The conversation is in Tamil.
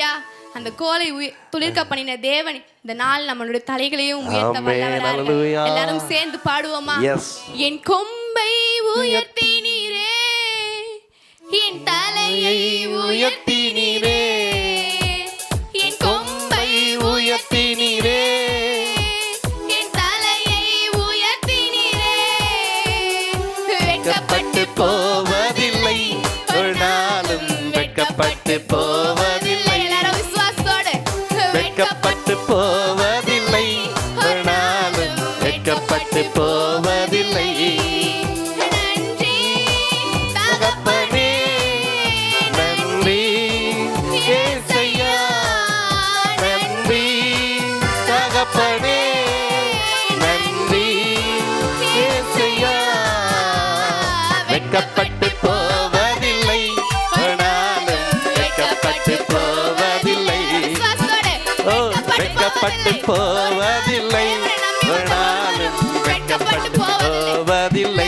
ஹalleluya. அந்த கோலை துளிர்க்க பண்ணின தேவன் இந்த நாள் நம்மளுடைய தலைகளையும் உயர்த்த வல்லவராக. எல்லாரும் சேர்ந்து பாடுவோமா? என் கொம்பை உயர்த்தினீரே, என் தலையை உயர்த்தினீரே, என் கொம்பை உயர்த்தினீரே, என் தலையை உயர்த்தினீரே. வெட்கப்பட்டு போவதில்லை, ஒரு நாளும் வெட்கப்பட்டு போவதில்லை. எல்லாரும் விசுவாசத்தோடு வெட்கப்பட்டு போவதில்லை, ஒரு நாளும் வெட்கப்பட்டு போவதில்லை. நன்றி தகப்பனே, நன்றி இயேசையா, நன்றி தகப்பனே, நன்றி இயேசையா. வெட்கப்பட்டு போவதில்லை, ஒரு நாளும் வெட்கப்பட்டு போவதில்லை. வெட்கப்பட்டு போவதில்லை, ஒரு நாளும் வெட்கப்பட்டு போவதில்லை.